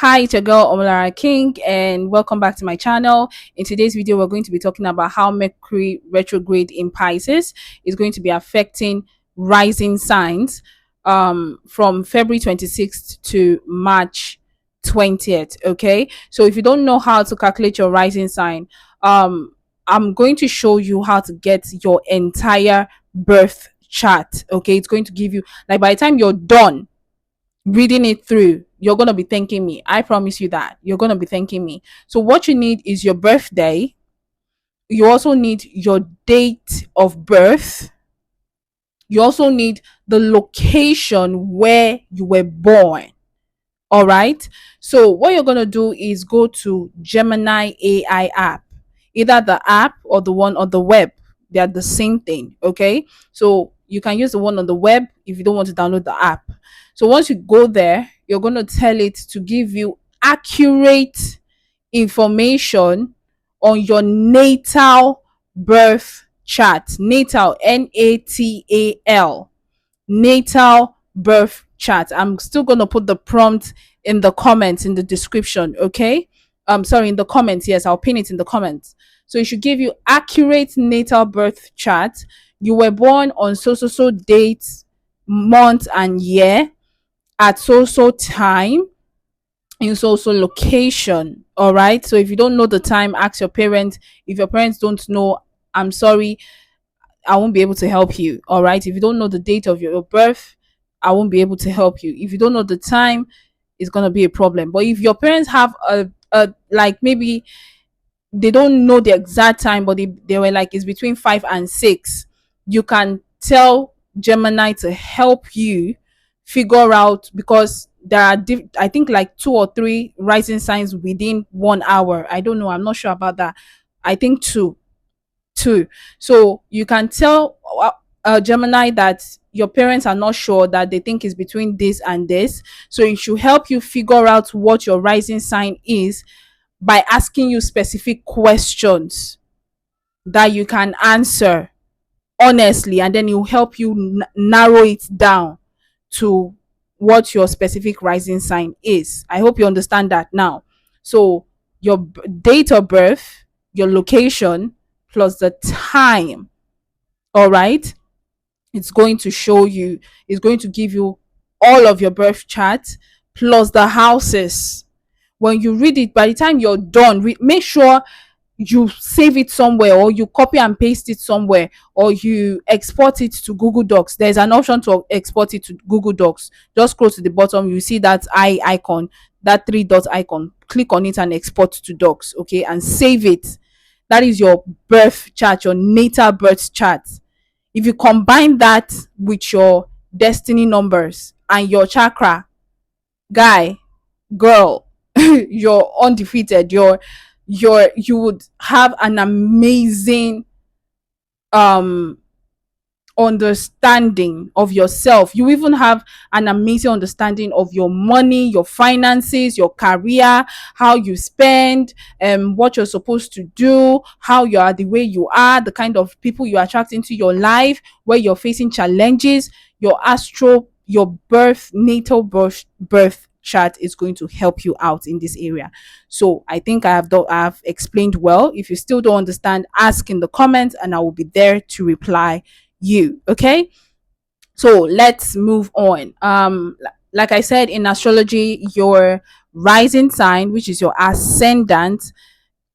Hi, it's your girl Omolara King, and welcome back to my channel. In today's video, we're going to be talking about how Mercury retrograde in Pisces is going to be affecting rising signs from February 26th to March 20th. Okay, so if you don't know how to calculate your rising sign, I'm going to show you how to get your entire birth chart. Okay, it's going to give you, like, by the time you're done reading it through, you're going to be thanking me. I promise you that you're going to be thanking me. So what you need is your birthday. You also need your date of birth. You also need the location where you were born. All right, so what you're going to do is go to Gemini AI app, either the app or the one on the web. They are the same thing. Okay, so you can use the one on the web if you don't want to download the app. So once you go there, you're going to tell it to give you accurate information on your natal birth chart. Natal, Natal, natal birth chart. I'm still going to put the prompt in the comments, in the description. Okay, sorry, in the comments. Yes, I'll pin it in the comments. So it should give you accurate natal birth chart. You were born on so date, month and year, at so time, in so location. All right, so if you don't know the time, ask your parents. If your parents don't know, I'm sorry, I won't be able to help you. All right, if you don't know the date of your birth, I won't be able to help you. If you don't know the time, it's going to be a problem. But if your parents have a like, maybe they don't know the exact time, but they were like, it's between 5 and 6, you can tell Gemini to help you figure out, because there are I think like 2 or 3 rising signs within 1 hour. I don't know, I'm not sure about that. I think two. So you can tell Gemini that your parents are not sure, that they think is between this and this. So it should help you figure out what your rising sign is by asking you specific questions that you can answer honestly, and then it will help you narrow it down to what your specific rising sign is. I hope you understand that now. So your date of birth, your location, plus the time. All right, it's going to show you, it's going to give you all of your birth chart plus the houses. When you read it, by the time you're done, make sure you save it somewhere, or you copy and paste it somewhere, or you export it to Google Docs. There's an option to export it to Google Docs. Just scroll to the bottom, you see that icon, that 3 dot icon. Click on it and export to Docs. Okay, and save it. That is your birth chart, your natal birth chart. If you combine that with your destiny numbers and your chakra, guy, girl, you're undefeated. You would have an amazing um understanding of yourself. You even have an amazing understanding of your money, your finances, your career, how you spend, what you're supposed to do, how you are the way you are, the kind of people you attract into your life, where you're facing challenges. Your natal birth chart is going to help you out in this area. So I think I've explained well. If you still don't understand, ask in the comments and I will be there to reply you. Okay, so let's move on. Like I said, in astrology, your rising sign, which is your ascendant,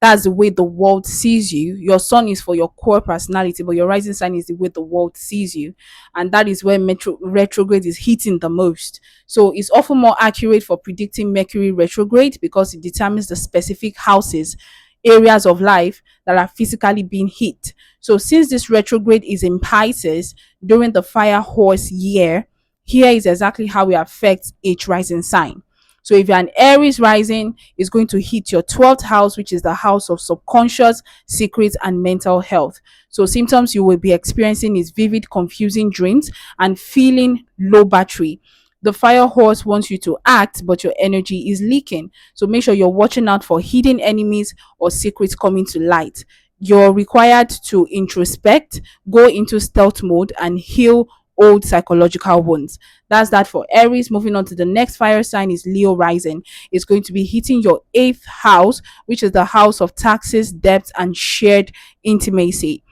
that's the way the world sees you. Your sun is for your core personality, but your rising sign is the way the world sees you, and that is where retrograde is hitting the most. So it's often more accurate for predicting Mercury retrograde because it determines the specific houses, areas of life that are physically being hit. So since this retrograde is in Pisces during the fire horse year, here is exactly how it affects each rising sign. So if you're an Aries rising, it's going to hit your 12th house, which is the house of subconscious, secrets, and mental health. So symptoms you will be experiencing is vivid, confusing dreams and feeling low battery. The fire horse wants you to act, but your energy is leaking. So make sure you're watching out for hidden enemies or secrets coming to light. You're required to introspect, go into stealth mode, and heal old psychological wounds. That's that for Aries. Moving on to the next fire sign is Leo Rising. It's going to be hitting your eighth house, which is the house of taxes, debts, and shared intimacy.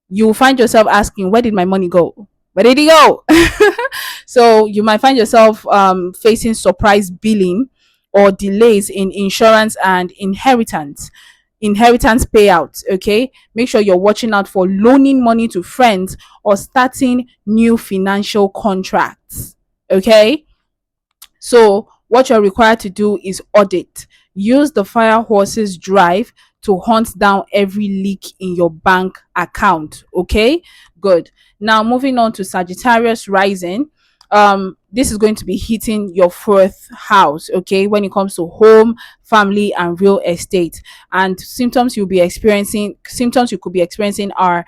You'll find yourself asking, where did my money go? Where did it go? So you might find yourself facing surprise billing or delays in insurance and inheritance payouts. Okay, make sure you're watching out for loaning money to friends or starting new financial contracts. Okay, so what you're required to do is audit. Use the fire horses drive to hunt down every leak in your bank account. Okay, good. Now moving on to Sagittarius rising. This is going to be hitting your fourth house, okay, when it comes to home, family, and real estate. And symptoms you could be experiencing are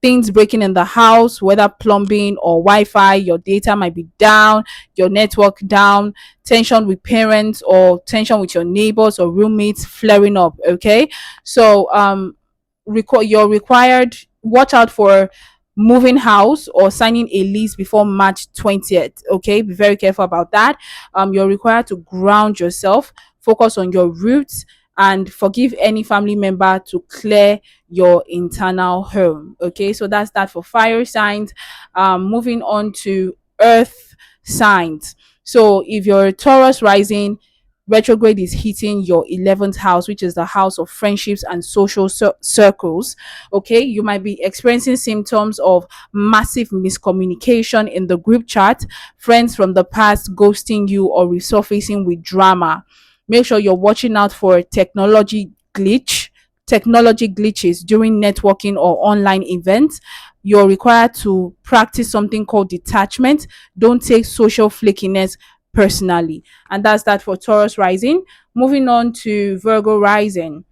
things breaking in the house, whether plumbing or Wi-Fi. Your data might be down, your network down, tension with parents or tension with your neighbors or roommates flaring up. Okay, so you're required, watch out for moving house or signing a lease before March 20th. Okay, be very careful about that. You're required to ground yourself, focus on your roots, and forgive any family member to clear your internal home. Okay, so that's that for fire signs. Moving on to earth signs. So if you're a Taurus rising, retrograde is hitting your 11th house, which is the house of friendships and social circles. Okay, you might be experiencing symptoms of massive miscommunication in the group chat, friends from the past ghosting you or resurfacing with drama. Make sure you're watching out for technology glitches during networking or online events. You're required to practice something called detachment. Don't take social flakiness personally. And that's that for Taurus rising. Moving on to Virgo rising.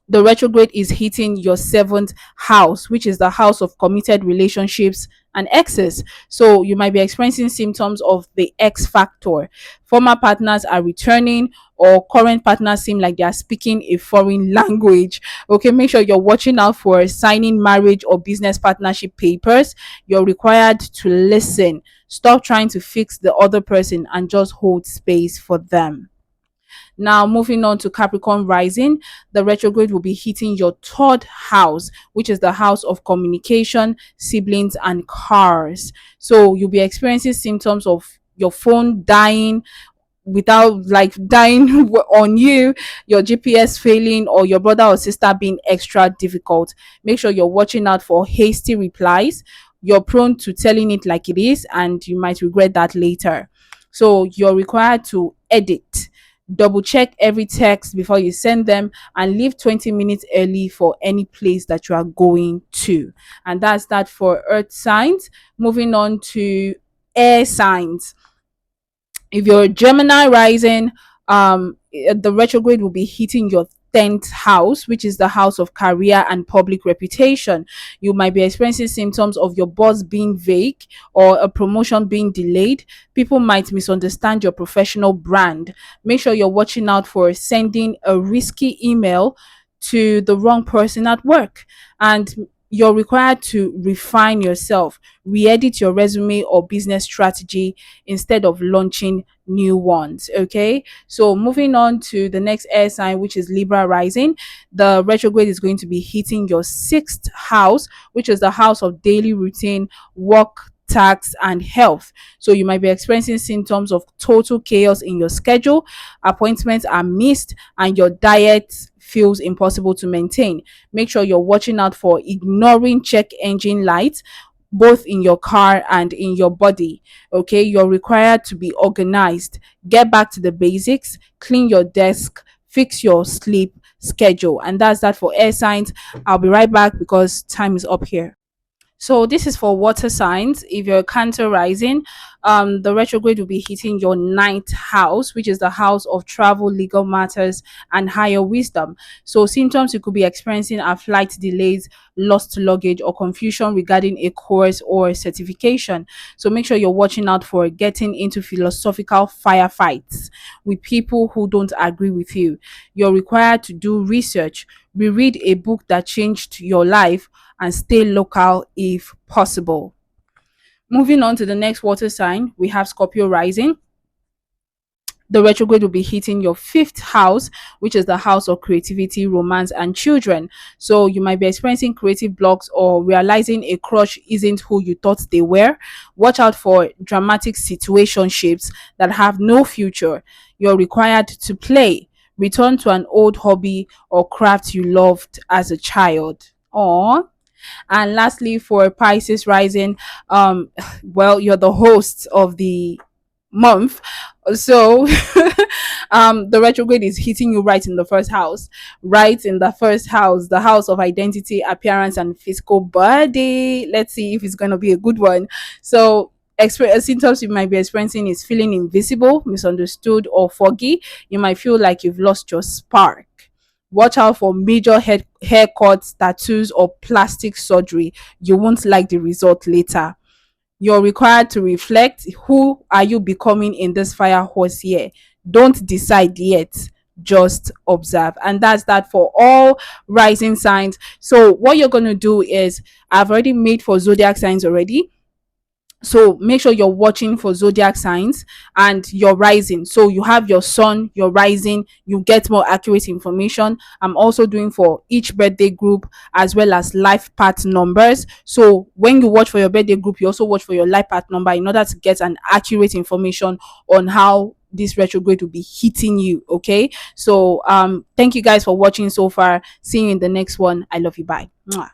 The retrograde is hitting your seventh house, which is the house of committed relationships and exes. So you might be experiencing symptoms of the X factor. Former partners are returning, or current partners seem like they are speaking a foreign language. Okay, make sure you're watching out for signing marriage or business partnership papers. You're required to listen. Stop trying to fix the other person and just hold space for them. Now, moving on to Capricorn rising, the retrograde will be hitting your third house, which is the house of communication, siblings, and cars. So, you'll be experiencing symptoms of your phone dying without like dying on you, your GPS failing, or your brother or sister being extra difficult. Make sure you're watching out for hasty replies. You're prone to telling it like it is, and you might regret that later. So you're required to edit, double check every text before you send them, and leave 20 minutes early for any place that you are going to. And that's that for earth signs. Moving on to air signs. If you're Gemini rising, the retrograde will be hitting your 10th house, which is the house of career and public reputation. You might be experiencing symptoms of your boss being vague or a promotion being delayed. People might misunderstand your professional brand. Make sure you're watching out for sending a risky email to the wrong person at work. And you're required to refine yourself, re-edit your resume or business strategy instead of launching new ones. Okay, so moving on to the next air sign, which is Libra rising. The retrograde is going to be hitting your sixth house, which is the house of daily routine, work, tax, and health. So you might be experiencing symptoms of total chaos in your schedule. Appointments are missed and your diet feels impossible to maintain. Make sure you're watching out for ignoring check engine lights, both in your car and in your body. Okay, you're required to be organized. Get back to the basics, clean your desk, fix your sleep schedule. And that's that for air signs. I'll be right back because time is up here. So this is for water signs. If you're Cancer rising, the retrograde will be hitting your ninth house, which is the house of travel, legal matters, and higher wisdom. So symptoms you could be experiencing are flight delays, lost luggage, or confusion regarding a course or certification. So make sure you're watching out for getting into philosophical firefights with people who don't agree with you. You're required to do research, reread a book that changed your life, and stay local if possible. Moving on to the next water sign, we have Scorpio rising. The retrograde will be hitting your fifth house, which is the house of creativity, romance, and children. So you might be experiencing creative blocks or realizing a crush isn't who you thought they were. Watch out for dramatic situationships that have no future. You're required to play. Return to an old hobby or craft you loved as a child. Or and lastly, for Pisces rising, well, you're the host of the month, so the retrograde is hitting you right in the first house, right in the first house, the house of identity, appearance, and physical body. Let's see if it's going to be a good one. So symptoms you might be experiencing is feeling invisible, misunderstood, or foggy. You might feel like you've lost your spark. Watch out for major haircuts, tattoos, or plastic surgery. You won't like the result later. You're required to reflect. Who are you becoming in this fire horse year? Don't decide yet. Just observe. And that's that for all rising signs. So what you're going to do is, I've already made for zodiac signs already, so make sure you're watching for zodiac signs and your rising. So you have your sun, your rising, you get more accurate information. I'm also doing for each birthday group as well as life path numbers. So when you watch for your birthday group, you also watch for your life path number in order to get an accurate information on how this retrograde will be hitting you. Okay, so thank you guys for watching so far. See you in the next one. I love you. Bye. Mwah.